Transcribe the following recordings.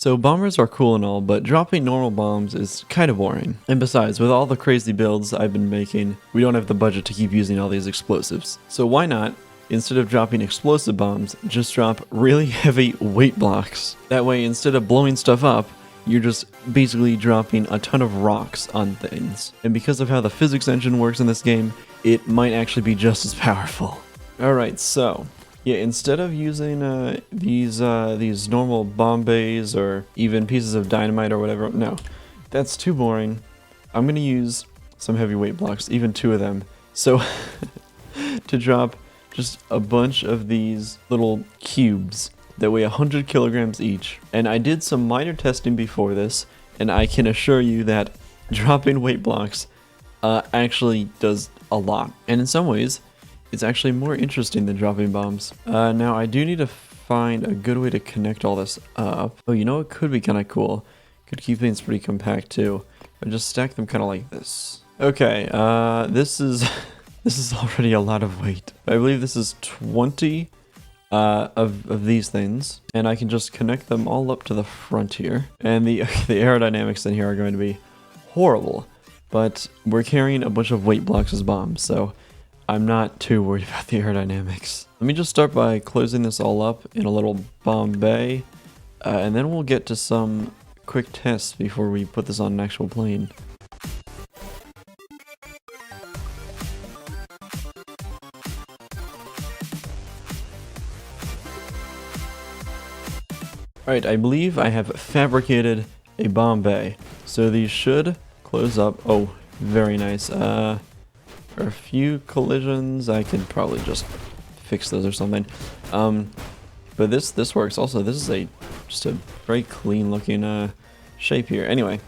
So bombers are cool and all, but dropping normal bombs is kind of boring. And besides, with all the crazy builds I've been making, we don't have the budget to keep using all these explosives. So why not, instead of dropping explosive bombs, just drop really heavy weight blocks. That way, instead of blowing stuff up, you're just basically dropping a ton of rocks on things. And because of how the physics engine works in this game, it might actually be just as powerful. Alright, so yeah, instead of using these normal bomb bays or even pieces of dynamite or whatever, no, that's too boring. I'm gonna use some heavyweight blocks, even 2 of them. So to drop just a bunch of these little cubes that weigh 100 kilograms each. And I did some minor testing before this, and I can assure you that dropping weight blocks actually does a lot. And in some ways, it's actually more interesting than dropping bombs. Now, I do need to find a good way to connect all this up. Oh, you know what could be kind of cool? Could keep things pretty compact too. But just stack them kind of like this. Okay, this is this is already a lot of weight. I believe this is 20 of these things, and I can just connect them all up to the front here. And the aerodynamics in here are going to be horrible, but we're carrying a bunch of weight blocks as bombs, so I'm not too worried about the aerodynamics. Let me just start by closing this all up in a little bomb bay, and then we'll get to some quick tests before we put this on an actual plane. Alright, I believe I have fabricated a bomb bay. So these should close up. Oh, very nice. For a few collisions, I could probably just fix those or something. But this works. Also, this is just a very clean looking shape here. Anyway,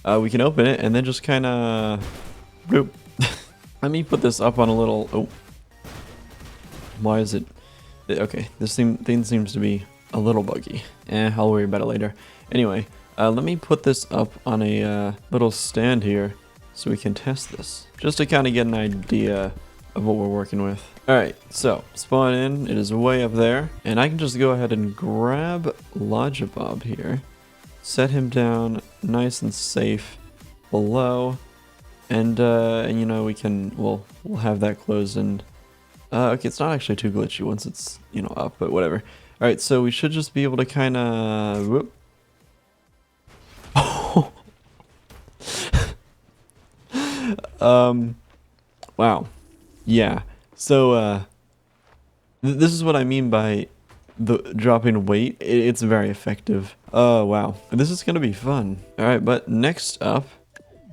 we can open it and then just kind of boop. Let me put this up on a little. Oh, why is it? Okay, this thing seems to be a little buggy. I'll worry about it later. Anyway, let me put this up on a little stand here so we can test this, just to kind of get an idea of what we're working with. Alright, so spawn in, it is way up there, and I can just go ahead and grab Logibob here, set him down nice and safe below, and you know, we'll have that closed, and okay, it's not actually too glitchy once it's, you know, up, but whatever. Alright, so we should just be able to kind of... Whoop. Wow. Yeah. So, this is what I mean by the dropping weight. It's very effective. Oh, wow. This is gonna be fun. Alright, but next up,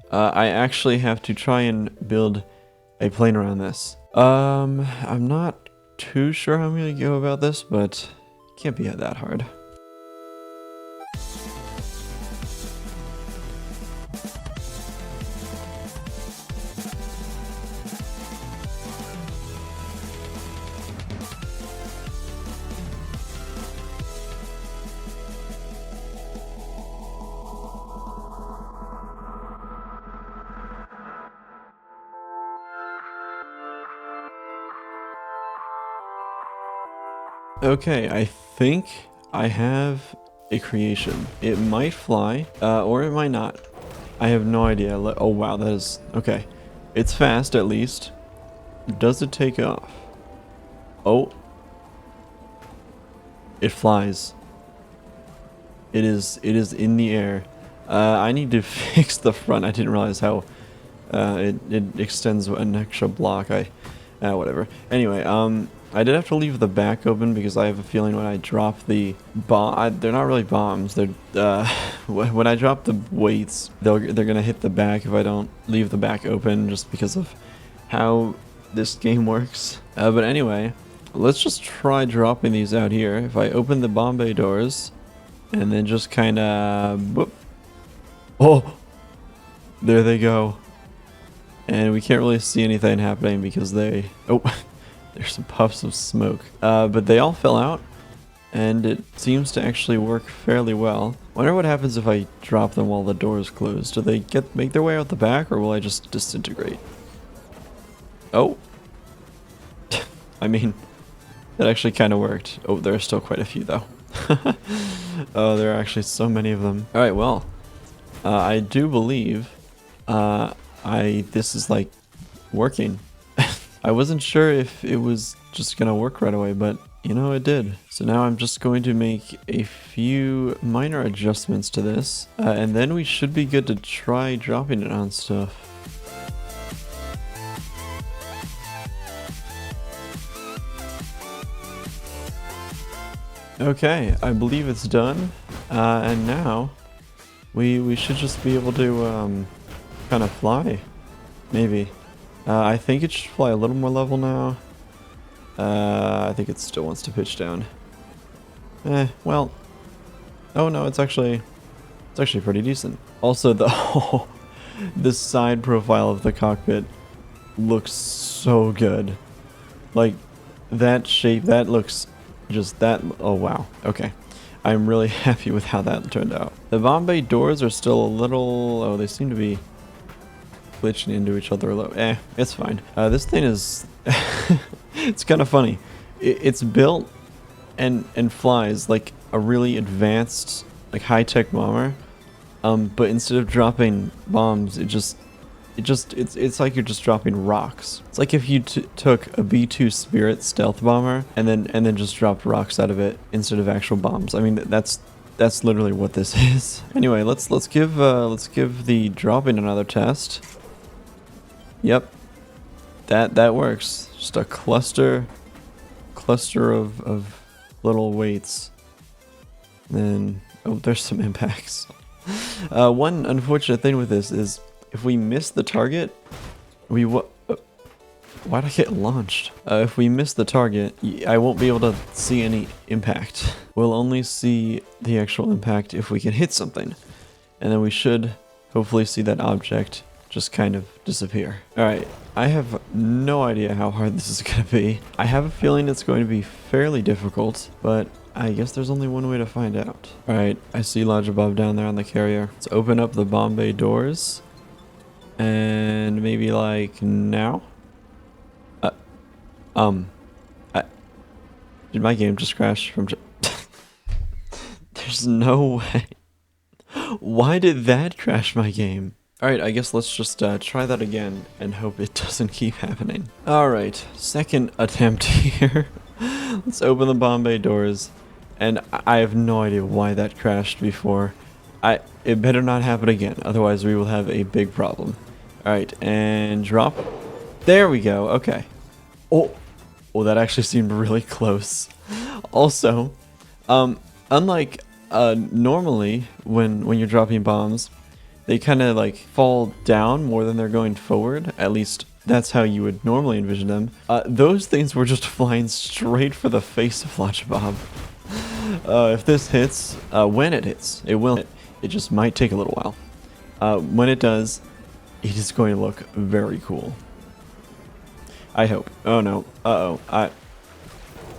I actually have to try and build a plane around this. I'm not too sure how I'm gonna go about this, but can't be that hard. Okay, I think I have a creation. It might fly, or it might not. I have no idea. Oh wow, that is... Okay. It's fast, at least. Does it take off? Oh. It flies. It is in the air. I need to fix the front. I didn't realize how it extends an extra block. Whatever. Anyway, I did have to leave the back open because I have a feeling when I drop the bomb, they're not really bombs. They're when I drop the weights, they're gonna hit the back if I don't leave the back open, just because of how this game works. But anyway, let's just try dropping these out here. If I open the bomb bay doors, and then just kind of, whoop. Oh, there they go. And we can't really see anything happening because they, oh. There's some puffs of smoke. But they all fell out, and it seems to actually work fairly well. Wonder what happens if I drop them while the door is closed. Do they make their way out the back, or will I just disintegrate? Oh. I mean, that actually kind of worked. Oh, there are still quite a few, though. Oh, there are actually so many of them. All right, well, I do believe this is like working. I wasn't sure if it was just gonna work right away, but you know, it did. So now I'm just going to make a few minor adjustments to this, and then we should be good to try dropping it on stuff. Okay, I believe it's done, and now we should just be able to kind of fly, maybe. I think it should fly a little more level now. I think it still wants to pitch down. Well, oh no, it's actually pretty decent. Also, the side profile of the cockpit looks so good. Like, that shape, that looks just that, oh wow, okay. I'm really happy with how that turned out. The Bombay doors are still a little, oh, they seem to be glitching into each other a little. It's fine. This thing is, it's kind of funny. It's built and flies like a really advanced, like high-tech bomber. But instead of dropping bombs, it's like you're just dropping rocks. It's like if you took a B-2 Spirit stealth bomber and then just dropped rocks out of it instead of actual bombs. I mean, that's literally what this is. Anyway, let's give the dropping another test. Yep, that works. Just a cluster of little weights. Then oh, there's some impacts. One unfortunate thing with this is if we miss the target, why'd I get launched? If we miss the target, I won't be able to see any impact. We'll only see the actual impact if we can hit something. And then we should hopefully see that object just kind of disappear. Alright, I have no idea how hard this is going to be. I have a feeling it's going to be fairly difficult, but I guess there's only one way to find out. Alright, I see Lodge above down there on the carrier. Let's open up the Bombay doors. And maybe like now? Did my game just crash from There's no way. Why did that crash my game? Alright, I guess let's just try that again and hope it doesn't keep happening. Alright, second attempt here. Let's open the Bombay doors. And I have no idea why that crashed before. It better not happen again, otherwise we will have a big problem. Alright, and drop. There we go, okay. Oh, that actually seemed really close. Also, unlike normally when you're dropping bombs, they kind of like fall down more than they're going forward. At least that's how you would normally envision them. Those things were just flying straight for the face of Lodgebabob. If this hits, when it hits, it will hit. It just might take a little while. When it does, it is going to look very cool. I hope. Oh no. Uh-oh.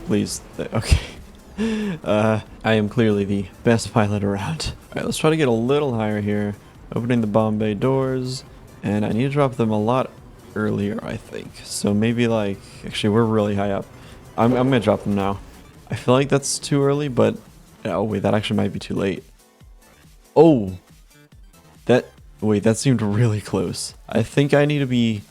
Please. Okay. I am clearly the best pilot around. Alright, let's try to get a little higher here. Opening the Bombay doors. And I need to drop them a lot earlier, I think. So maybe like... Actually, we're really high up. I'm gonna drop them now. I feel like that's too early, but... Oh, wait, that actually might be too late. Oh! Wait, that seemed really close. I think I need to be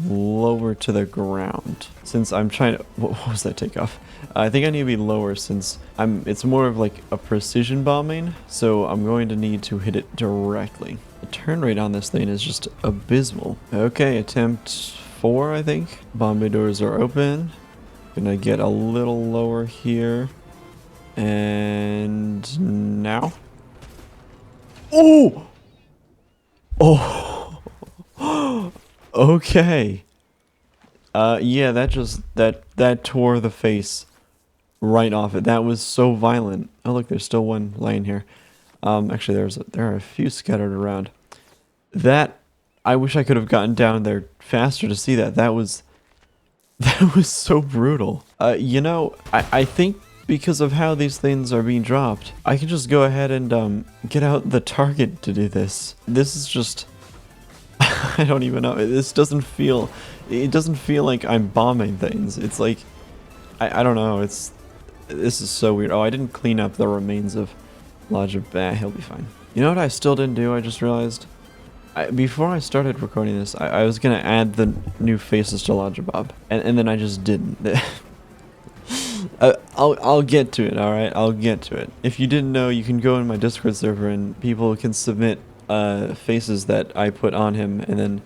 lower to the ground. Since I'm trying to... What was that takeoff? I think I need to be lower since it's more of like a precision bombing. So I'm going to need to hit it directly. The turn rate on this thing is just abysmal. Okay, attempt 4, I think. Bombay doors are open. Gonna get a little lower here. And now. Oh! Oh! Okay. Yeah, that tore the face right off it. That was so violent. Oh look, there's still one laying here. Actually, there are a few scattered around. That, I wish I could have gotten down there faster to see that. That was so brutal. You know, I think because of how these things are being dropped, I can just go ahead and get out the target to do this. This is just... I don't even know. This doesn't feel... It doesn't feel like I'm bombing things. It's like... I don't know. This is so weird. Oh, I didn't clean up the remains of Lodge of he'll be fine. You know what I still didn't do? I just realized. Before I started recording this, I was gonna add the new faces to Lodge of Bob, and then I just didn't. I'll get to it. All right, I'll get to it. If you didn't know, you can go in my Discord server and people can submit faces that I put on him, and then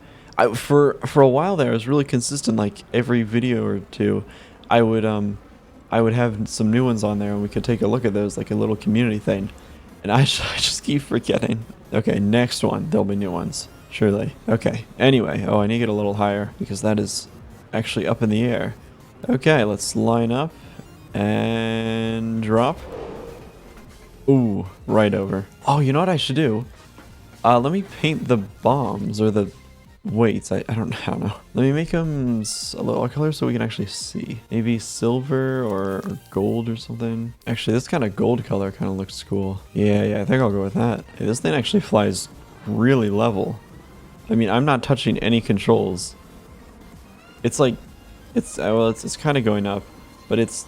for a while there, I was really consistent. Like every video or two, I would have some new ones on there, and we could take a look at those, like a little community thing. And I just keep forgetting. Okay, next one, there'll be new ones, surely. Okay, anyway, I need to get a little higher because that is actually up in the air. Okay, let's line up and drop. Ooh, right over. Oh, you know what I should do? Let me paint the bombs or the weights. I don't know. Let me make them a little color so we can actually see. Maybe silver or gold or something. Actually, this kind of gold color kind of looks cool. Yeah, I think I'll go with that. Hey, this thing actually flies really level. I mean, I'm not touching any controls. It's like, it's kind of going up, but it's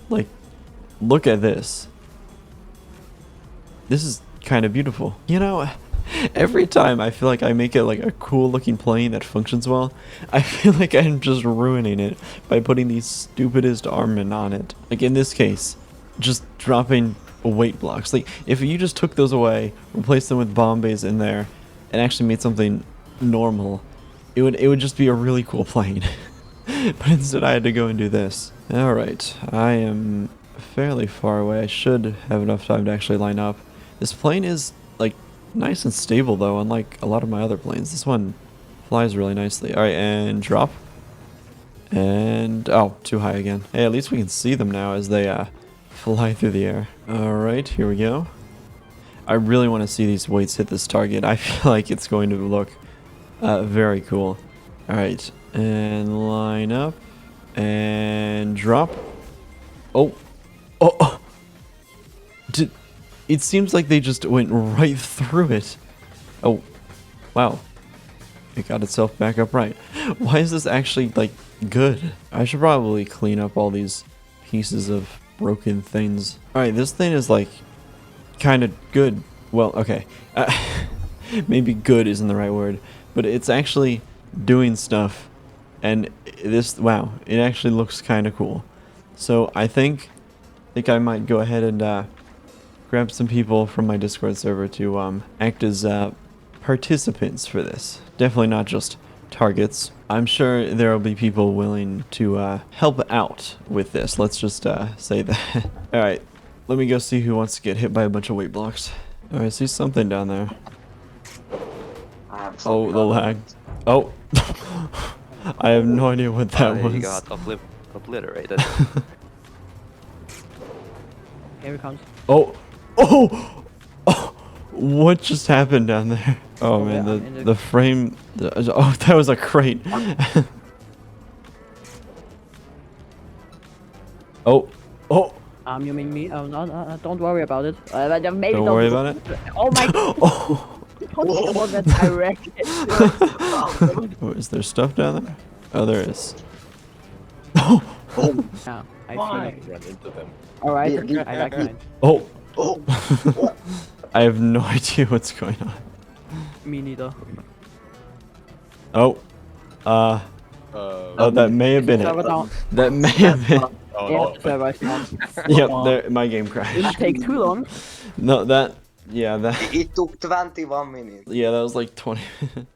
like, look at this. This is kind of beautiful. You know, every time I feel like I make it like a cool looking plane that functions well, I feel like I'm just ruining it by putting these stupidest armament on it. Like in this case, just dropping weight blocks. Like if you just took those away, replaced them with bomb bays in there, and actually made something normal, it would just be a really cool plane. But instead I had to go and do this. Alright, I am fairly far away. I should have enough time to actually line up. This plane is like nice and stable though, unlike a lot of my other planes. This one flies really nicely. Alright, and drop. And, oh, too high again. Hey, at least we can see them now as they fly through the air. Alright, here we go. I really want to see these weights hit this target. I feel like it's going to look very cool. Alright, and line up. And drop. Oh. It seems like they just went right through it. Oh, wow. It got itself back upright. Why is this actually, like, good? I should probably clean up all these pieces of broken things. Alright, this thing is, like, kind of good. Well, okay. Maybe good isn't the right word. But it's actually doing stuff. And this, wow, it actually looks kind of cool. So I think I might go ahead and grab some people from my Discord server to act as participants for this. Definitely not just targets. I'm sure there will be people willing to help out with this. Let's just say that. Alright, let me go see who wants to get hit by a bunch of weight blocks. Alright, I see something down there. Oh, the lag. Oh. I have no idea what that was. You got obliterated. Here it comes. Oh, what just happened down there? Oh man, the frame. Oh, that was a crate. Oh. You mean me? Oh no, don't worry about it. Maybe Don't worry about it. Oh my. Oh. Don't go that direction. Oh, is there stuff down there? Oh, there is. Oh. Yeah, I Why? see. Run into them. Alright, I like mine. Oh. Oh. I have no idea what's going on. Me neither. Oh. Oh, that may have been Server it. down. That may have been. Oh, Yeah, no. server is down. Yep, there, my game Didn't crashed. take too long. No, that. Yeah, that. It took 21 minutes. Yeah, that was like 20 minutes.